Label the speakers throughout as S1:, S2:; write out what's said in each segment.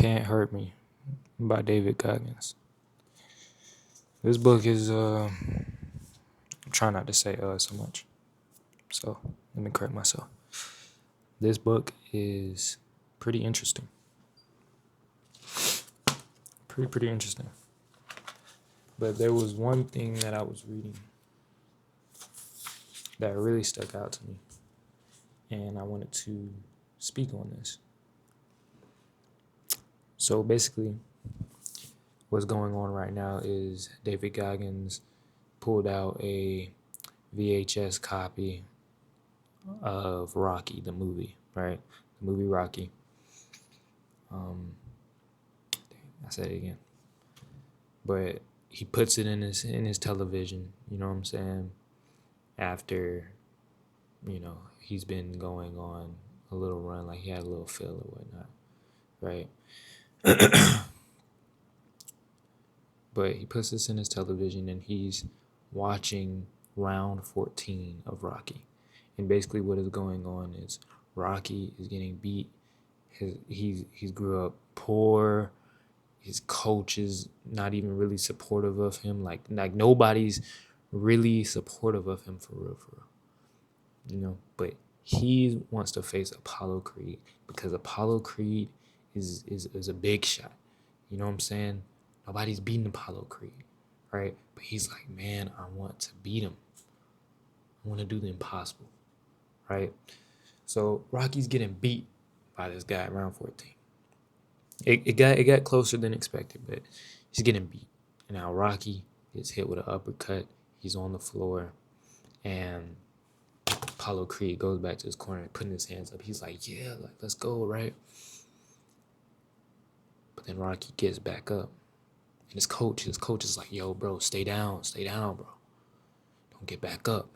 S1: Can't Hurt Me by David Goggins. This book is I'm trying not to say so much. So let me correct myself. This book is pretty interesting. Pretty interesting. But there was one thing that I was reading that really stuck out to me, and I wanted to speak on this. So basically, what's going on right now is David Goggins pulled out a VHS copy of Rocky, the movie, right? The movie Rocky. I said it again. But he puts it in his television, you know what I'm saying? After, he's been going on a little run, like he had a little fill or whatnot, right? But he puts this in his television and he's watching round 14 of Rocky. And basically what is going on is Rocky is getting beat. He's grew up poor. His coach is not even really supportive of him. Like nobody's really supportive of him for real. But he wants to face Apollo Creed because Apollo Creed is a big shot. You know what I'm saying? Nobody's beating Apollo Creed, right? But he's like, man, I want to beat him. I want to do the impossible, right? So Rocky's getting beat by this guy around 14. It got closer than expected, but he's getting beat. And now Rocky gets hit with an uppercut. He's on the floor, and Apollo Creed goes back to his corner, putting his hands up. He's like, yeah, like let's go, right? But then Rocky gets back up. And his coach is like, yo, bro, stay down, bro. Don't get back up,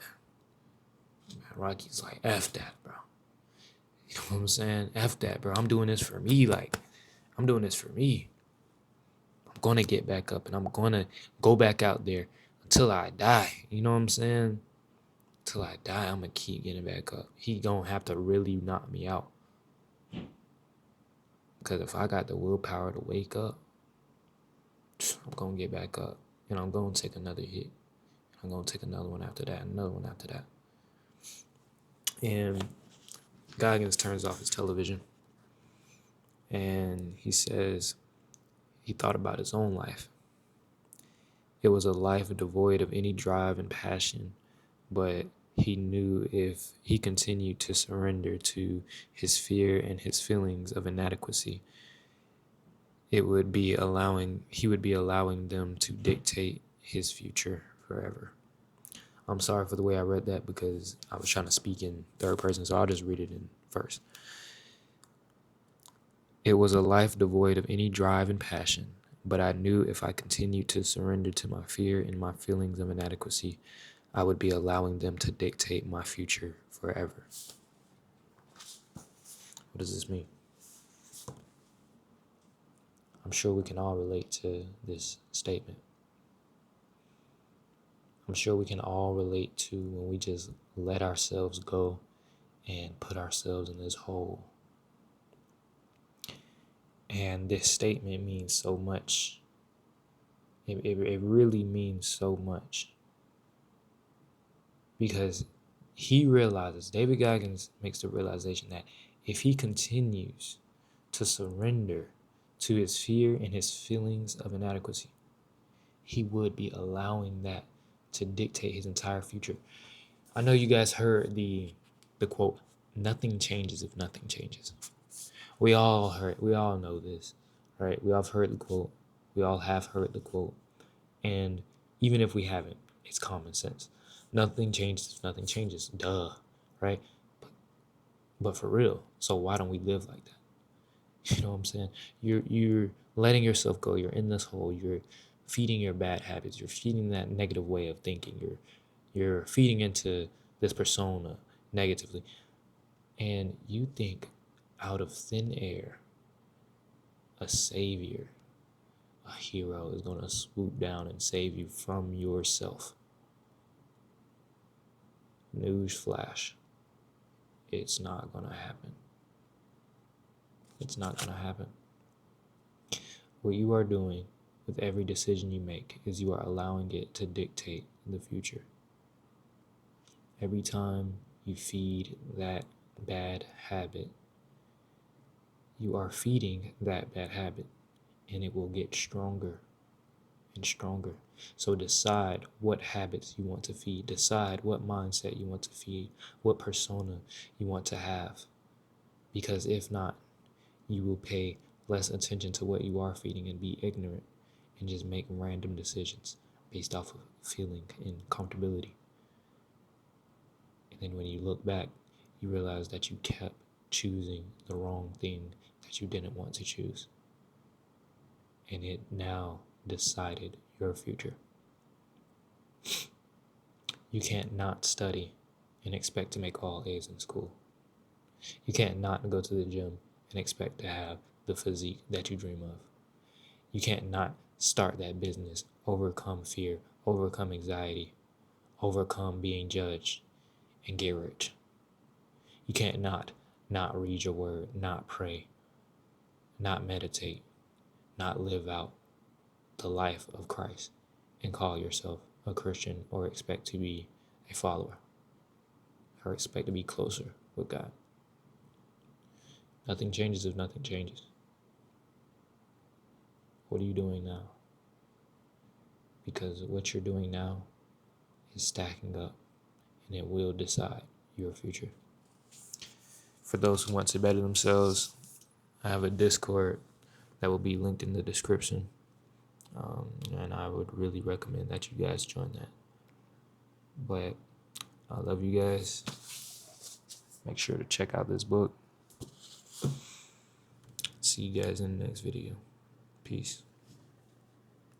S1: man. Rocky's like, F that, bro. You know what I'm saying? F that, bro. I'm doing this for me. Like, I'm doing this for me. I'm going to get back up and I'm going to go back out there until I die. You know what I'm saying? Until I die, I'm going to keep getting back up. He going to have to really knock me out. Because if I got the willpower to wake up, I'm going to get back up. And I'm going to take another hit. I'm going to take another one after that, another one after that. And Goggins turns off his television. And he says he thought about his own life. It was a life devoid of any drive and passion, but he knew if he continued to surrender to his fear and his feelings of inadequacy, he would be allowing them to dictate his future forever. I'm sorry for the way I read that because I was trying to speak in third person, so I'll just read it in first. It was a life devoid of any drive and passion, but I knew if I continued to surrender to my fear and my feelings of inadequacy, I would be allowing them to dictate my future forever. What does this mean? I'm sure we can all relate to this statement. I'm sure we can all relate to when we just let ourselves go and put ourselves in this hole. And this statement means so much. It really means so much. Because David Goggins makes the realization that if he continues to surrender to his fear and his feelings of inadequacy, he would be allowing that to dictate his entire future. I know you guys heard the quote, nothing changes if nothing changes. We all know this, right? We all have heard the quote. We all have heard the quote. And even if we haven't, it's common sense. Nothing changes if nothing changes. Duh, right? But for real, so why don't we live like that? You know what I'm saying? You're letting yourself go. You're in this hole. You're feeding your bad habits. You're feeding that negative way of thinking. You're feeding into this persona negatively. And you think out of thin air, a savior, a hero is going to swoop down and save you from yourself. Newsflash. It's not going to happen. It's not going to happen. What you are doing with every decision you make is you are allowing it to dictate the future. Every time you feed that bad habit, you are feeding that bad habit, and it will get stronger and stronger. So decide what habits you want to feed. Decide what mindset you want to feed, what persona you want to have. Because if not, you will pay less attention to what you are feeding and be ignorant and just make random decisions based off of feeling and comfortability. And then when you look back, you realize that you kept choosing the wrong thing that you didn't want to choose. And it now decided your future. You can't not study and expect to make all A's in school. You can't not go to the gym and expect to have the physique that you dream of. You can't not start that business, overcome fear, overcome anxiety, overcome being judged, and get rich. You can't not read your word, not pray, not meditate, not live out the life of Christ and call yourself a Christian or expect to be a follower or expect to be closer with God. Nothing changes if nothing changes. What are you doing now? Because what you're doing now is stacking up, and it will decide your future. For those who want to better themselves, I have a Discord that will be linked in the description. And I would really recommend that you guys join that. But I love you guys. Make sure to check out this book. See you guys in the next video. Peace.